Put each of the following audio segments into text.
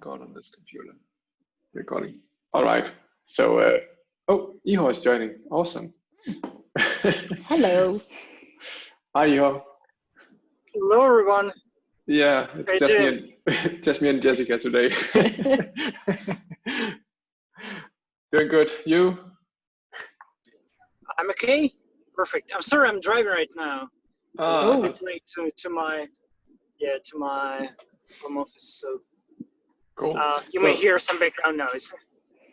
record on this computer. Recording. All right. So, oh, Iho is joining. Awesome. Hello. Hi, Iho. Hello, everyone. Yeah, it's just me and Jessica today. Doing good. You? I'm okay. Perfect. I'm sorry, I'm driving right now. It's a bit late to my home office, so cool. You may hear some background noise.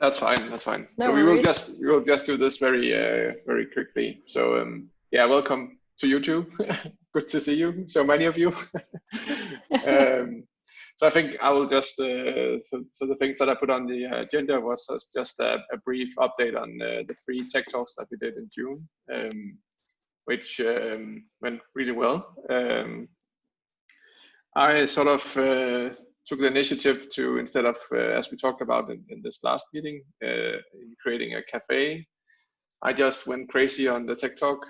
That's fine. That's fine. No so we worries. will just do this very quickly. So yeah, welcome to you too. Good to see you. So many of you. So I think I will just so the things that I put on the agenda was just a brief update on the 3 tech talks that we did in June, which went really well. I sort of took the initiative to, instead of, as we talked about in this last meeting, in creating a cafe, I just went crazy on the tech talk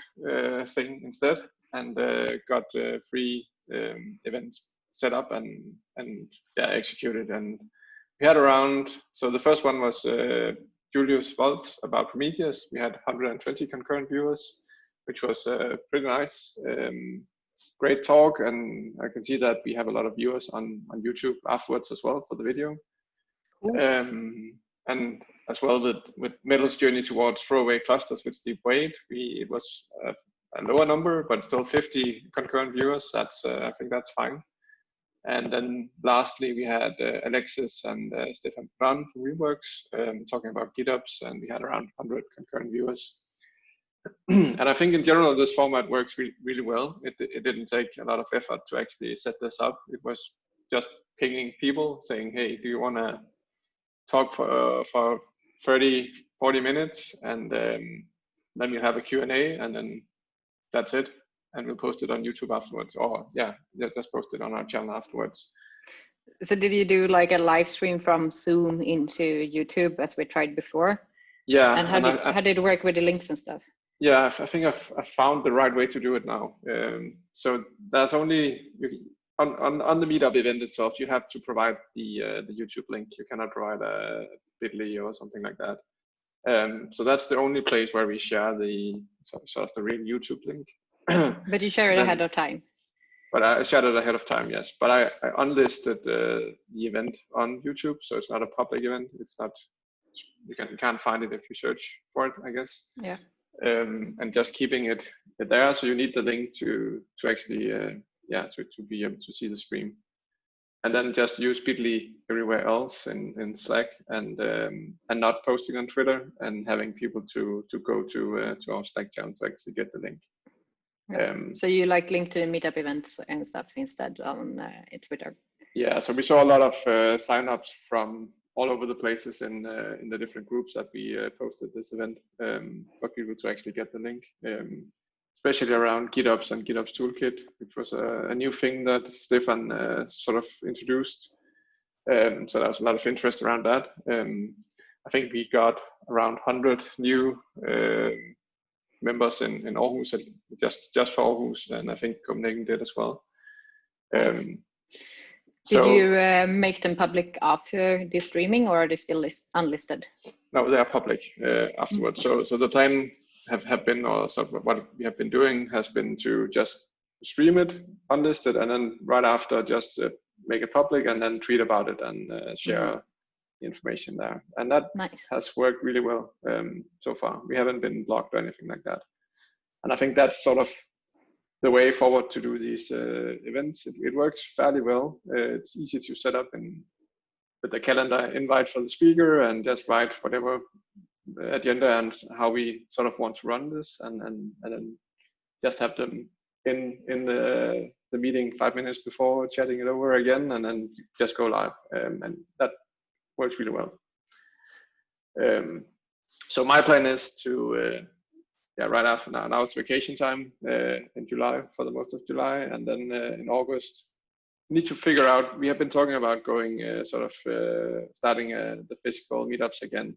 thing instead, and got 3 events set up and yeah, executed. And we had around, so the first one was Julius Waltz about Prometheus. We had 120 concurrent viewers, which was pretty nice. Great talk, and I can see that we have a lot of viewers on YouTube afterwards as well for the video. And as well with Metal's journey towards throwaway clusters with Steve Wade, it was a lower number, but still 50 concurrent viewers. That's I think that's fine. And then lastly, we had Alexis and Stefan Brand from Reworks talking about GitOps, and we had around 100 concurrent viewers. And I think in general, this format works really well. It didn't take a lot of effort to actually set this up. It was just pinging people saying, hey, do you want to talk for 30, 40 minutes? And then we'll have a Q&A, and then that's it. And we'll post it on YouTube afterwards. Or yeah, just post it on our channel afterwards. So did you do like a live stream from Zoom into YouTube as we tried before? Yeah. And how did it work with the links and stuff? Yeah, I think I've found the right way to do it now. So there's only on the meetup event itself, you have to provide the YouTube link. You cannot provide a bit.ly or something like that. So that's the only place where we share the sort of the real YouTube link. But you share it ahead of time. But I shared it ahead of time, yes. But I unlisted the event on YouTube, so it's not a public event. It's not, you can't find it if you search for it, I guess. Yeah. And just keeping it there, so you need the link to actually to be able to see the stream, and then just use bit.ly everywhere else in Slack, and not posting on Twitter, and having people to go to our Slack channel to actually get the link. Yeah. So you like link to meetup events and stuff instead on Twitter? Yeah. So we saw a lot of signups from all over the places in the different groups that we posted this event, for people to actually get the link, especially around GitOps and GitOps Toolkit, which was a new thing that Stefan sort of introduced. So there was a lot of interest around that. I think we got around 100 new members in Aarhus, just for Aarhus, and I think Copenhagen did as well. Did you make them public after the streaming, or are they still unlisted? No, they are public afterwards. So the plan have been, or sort of what we have been doing has been to just stream it unlisted, and then right after just make it public, and then tweet about it and share the information there. And that has worked really well so far. We haven't been blocked or anything like that. And I think that's sort of the way forward to do these events. It works fairly well. It's easy to set up with the calendar invite for the speaker, and just write whatever agenda and how we sort of want to run this, and then just have them in the meeting 5 minutes before, chatting it over again, and then just go live. And that works really well. So my plan is to right after now it's vacation time in July, for the most of July, and then in August we need to figure out, we have been talking about going starting the physical meetups again.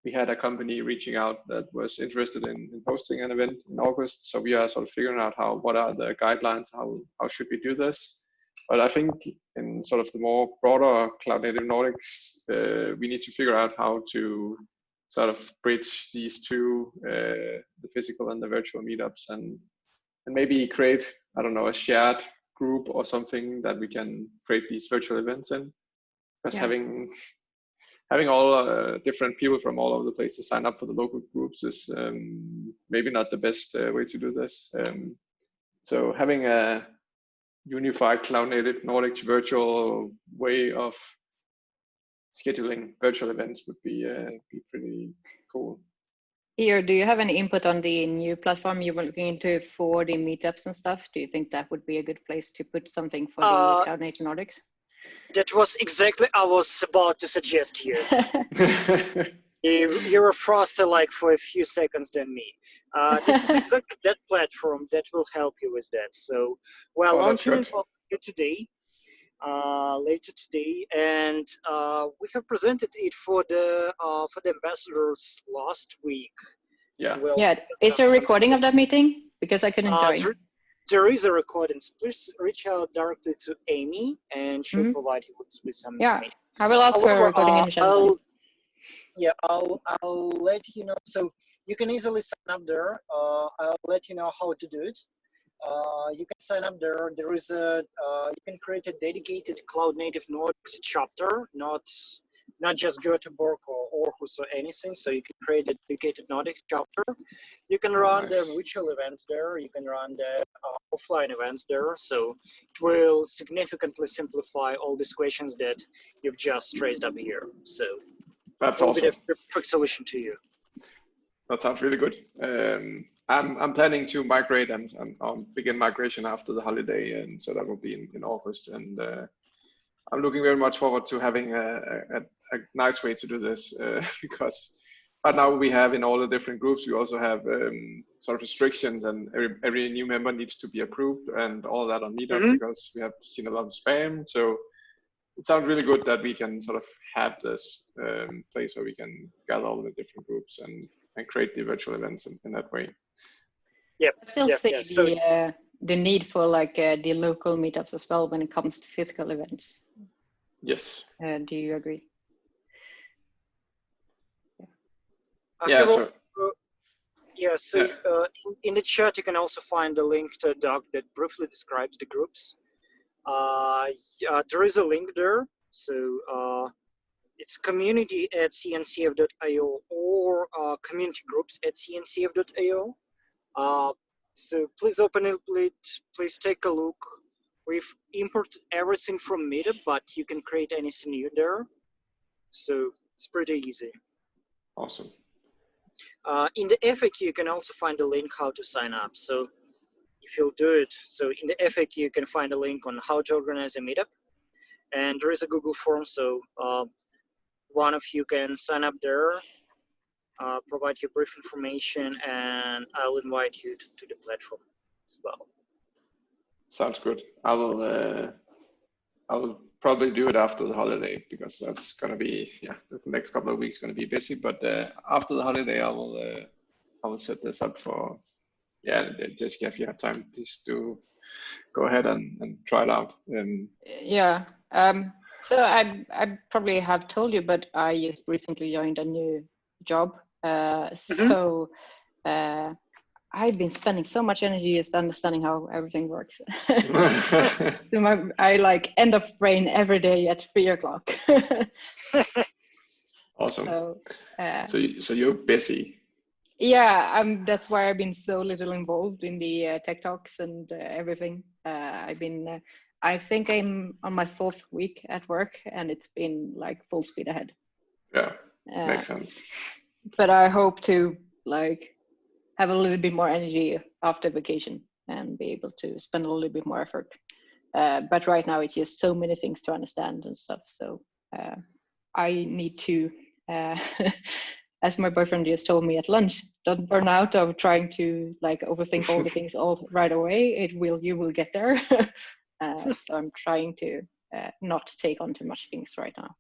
We had a company reaching out that was interested in hosting an event in August, so we are sort of figuring out what are the guidelines, how should we do this, But I think in sort of the more broader Cloud Native Nordics, we need to figure out how to sort of bridge these two, the physical and the virtual meetups, and maybe create, I don't know, a shared group or something that we can create these virtual events in. Because having all different people from all over the place to sign up for the local groups is maybe not the best way to do this. So having a unified Cloud Native Nordics virtual way of scheduling virtual events would be pretty cool. Here, do you have any input on the new platform you were looking into for the meetups and stuff? Do you think that would be a good place to put something for the Cloud Native Nordics? That was exactly I was about to suggest here. You were faster like for a few seconds than me. This is exactly that platform that will help you with that. So we're launching it today, later today, and we have presented it for the ambassadors last week. Yeah. Is there a recording of that meeting? Because I couldn't join. There is a recording. So please reach out directly to Amy, and she'll provide you with some information. I will ask for a recording in the chat. Yeah, I'll let you know. So you can easily sign up there. I'll let you know how to do it. You can sign up there. There is you can create a dedicated Cloud Native Nordics chapter, not just Göteborg or Aarhus or anything. So you can create a dedicated Nordics chapter. You can run the virtual events there. You can run the offline events there. So it will significantly simplify all these questions that you've just raised up here. So that's awesome. A perfect solution to you. That sounds really good. I'm planning to migrate and begin migration after the holiday, and so that will be in August. And I'm looking very much forward to having a nice way to do this because right now we have in all the different groups, we also have sort of restrictions, and every new member needs to be approved and all that on Meetup because we have seen a lot of spam. So it sounds really good that we can sort of have this place where we can gather all the different groups and create the virtual events in that way. Yeah, I still see the need for like the local meetups as well when it comes to physical events. Yes. Do you agree? Yeah, sure. Yeah, so in the chat you can also find a link to a doc that briefly describes the groups. There is a link there, so it's community@cncf.io or community groups@cncf.io. So please open it, please take a look. We've imported everything from Meetup, but you can create anything new there. So it's pretty easy. Awesome. In the FAQ, you can also find a link how to sign up. So if you'll do it, so in the FAQ, you can find a link on how to organize a meetup. And there is a Google form, so one of you can sign up there, provide your brief information, and I'll invite you to the platform as well. Sounds good. I will probably do it after the holiday because that's going to be, the next couple of weeks going to be busy. But after the holiday, I will set this up for, Jessica, if you have time, please do go ahead and try it out. So I probably have told you, but I just recently joined a new job. So I've been spending so much energy just understanding how everything works. So I like end of brain every day at 3 o'clock. Awesome. So you're busy. Yeah, that's why I've been so little involved in the tech talks and everything. I think I'm on my 4th week at work, and it's been like full speed ahead. Yeah, makes sense. But I hope to like have a little bit more energy after vacation and be able to spend a little bit more effort. But right now it's just so many things to understand and stuff. So I need to, as my boyfriend just told me at lunch, don't burn out of trying to like overthink all the things all right away. You will get there. So I'm trying to not take on too much things right now.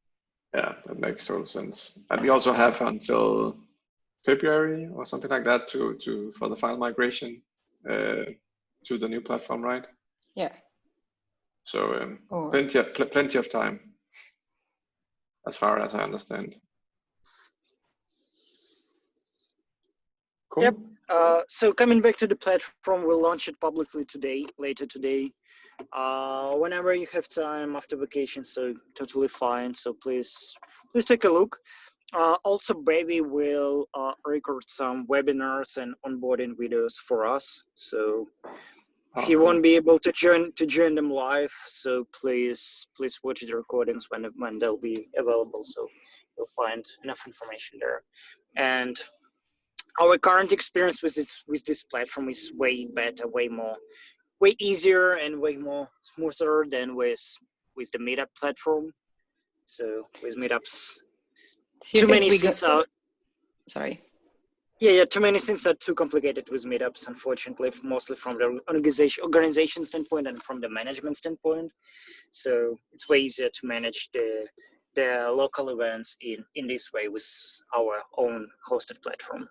Yeah, that makes total sense. And we also have until February or something like that for the final migration to the new platform, right? Yeah. So Oh. plenty of time, as far as I understand. Cool. Yep. So coming back to the platform, we'll launch it publicly today, later today. Whenever you have time after vacation, so totally fine. So please take a look. Also, Baby will record some webinars and onboarding videos for us. So he won't be able to join them live. So please watch the recordings when they'll be available. So you'll find enough information there. And our current experience with this platform is way better, way easier, and way more smoother than with the Meetup platform. So with Meetups, So too many things are. Sorry. Yeah, too many things are too complicated with Meetups, unfortunately, mostly from the organization standpoint and from the management standpoint. So it's way easier to manage the local events in this way with our own hosted platform.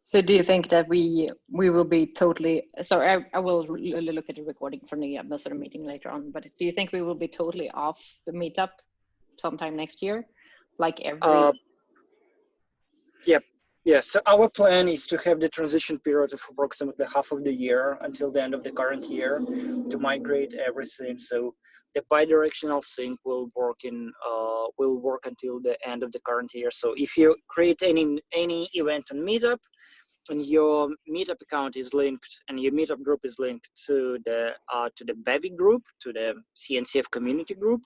So do you think that we will be totally, sorry, I will look at the recording from the ambassador meeting later on, but do you think we will be totally off the Meetup sometime next year? Like every... Yep. Yeah, so our plan is to have the transition period of approximately half of the year until the end of the current year to migrate everything. So the bidirectional sync will work until the end of the current year. So if you create any event on Meetup and your Meetup account is linked and your Meetup group is linked to the Bevy group, to the CNCF community group,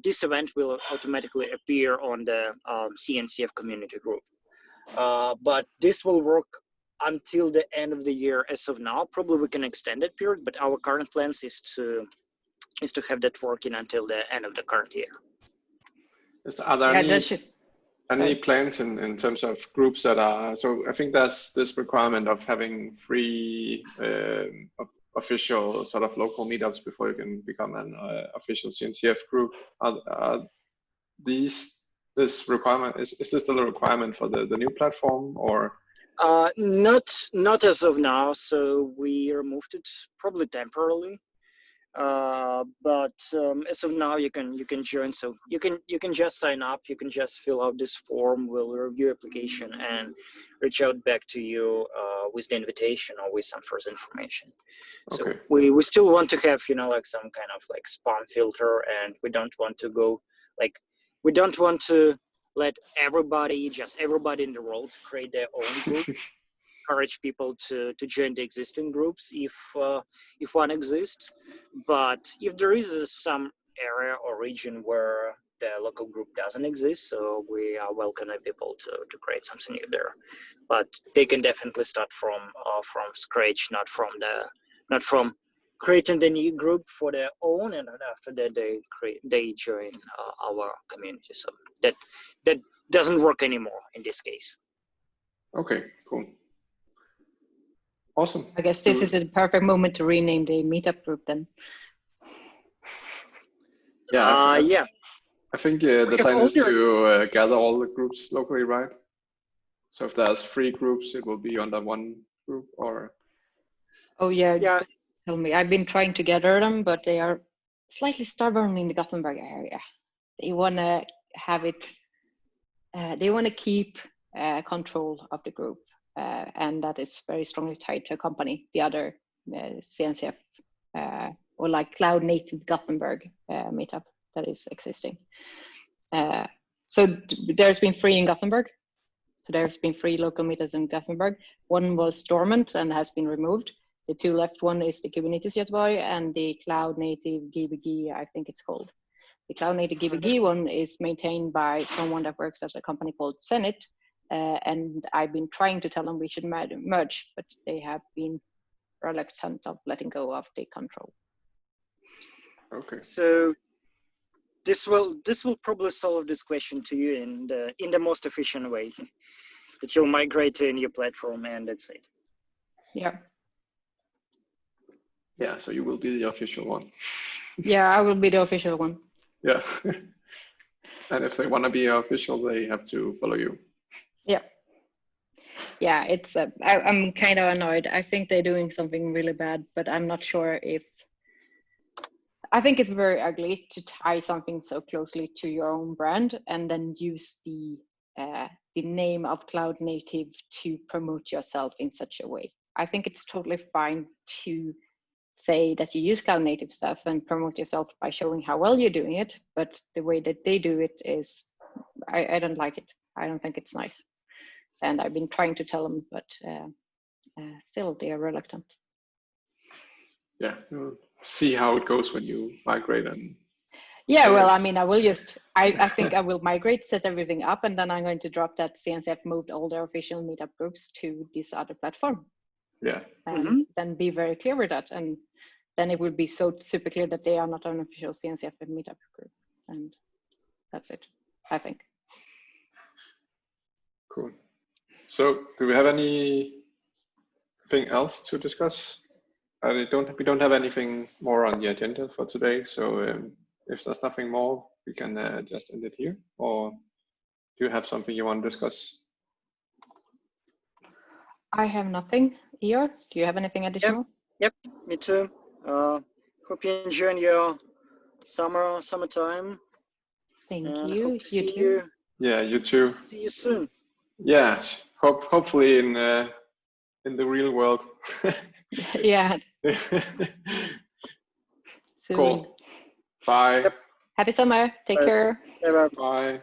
this event will automatically appear on the CNCF community group. But this will work until the end of the year as of now. Probably we can extend that period, but our current plans is to have that working until the end of the current year. Are there any plans in terms of groups that are, so I think there's this requirement of having free official sort of local meetups before you can become an official CNCF group. This requirement, is this still a requirement for the new platform, or? Not as of now. So we removed it probably temporarily. But as of now, you can join. So you can just sign up. You can just fill out this form. We'll review application and reach out back to you with the invitation or with some further information. So okay. we still want to have like some kind of like spam filter, and we don't want to go like. We don't want to let everybody in the world create their own group. Encourage people to join the existing groups if one exists. But if there is some area or region where the local group doesn't exist, so we are welcoming people to create something new there. But they can definitely start from scratch, not from creating the new group for their own, and after that they join our community. So that doesn't work anymore in this case. Okay, cool. Awesome. I guess this is a perfect moment to rename the Meetup group then. Yeah. Yeah. I think the plan is to gather all the groups locally, right? So if there's 3 groups, it will be under one group, or? Oh yeah. Yeah. Tell me, I've been trying to gather them, but they are slightly stubborn in the Gothenburg area. They want to have it. They want to keep control of the group, and that is very strongly tied to a company, the other CNCF or like Cloud Native Gothenburg meetup that is existing. So there's been 3 in Gothenburg. So there's been 3 local meetups in Gothenburg. One was dormant and has been removed. The 2 left, one is the Kubernetes Göteborg and the Cloud Native GBG, I think it's called. The Cloud Native GBG one is maintained by someone that works at a company called Zenit. And I've been trying to tell them we should merge, but they have been reluctant of letting go of the control. Okay. So this will probably solve this question to you in the most efficient way, that you'll migrate to a new platform and that's it. Yeah. Yeah, so you will be the official one. Yeah, I will be the official one. Yeah. And if they want to be official, they have to follow you. Yeah. Yeah, it's I'm kind of annoyed. I think they're doing something really bad, but I'm not sure if I think it's very ugly to tie something so closely to your own brand and then use the name of cloud native to promote yourself in such a way. I think it's totally fine to say that you use cloud native stuff and promote yourself by showing how well you're doing it, but the way that they do it is, I don't like it. I don't think it's nice. And I've been trying to tell them, but still they are reluctant. Yeah, we'll see how it goes when you migrate. And yeah, well, I mean, I will just, I think I will migrate, set everything up, and then I'm going to drop that CNCF moved all their official meetup groups to this other platform. Yeah. And then be very clear with that. And then it will be so super clear that they are not an official CNCF meetup group. And that's it, I think. Cool. So do we have anything else to discuss? We don't have anything more on the agenda for today. So if there's nothing more, we can just end it here. Or do you have something you want to discuss? I have nothing. Ior, do you have anything additional? Yep, me too. Hope you enjoyed your summertime. Thank and you. Hope to see you. Yeah, you too. See you soon. Yeah, hopefully in the real world. Yeah. Cool. Bye. Yep. Happy summer. Take care. Bye. Bye.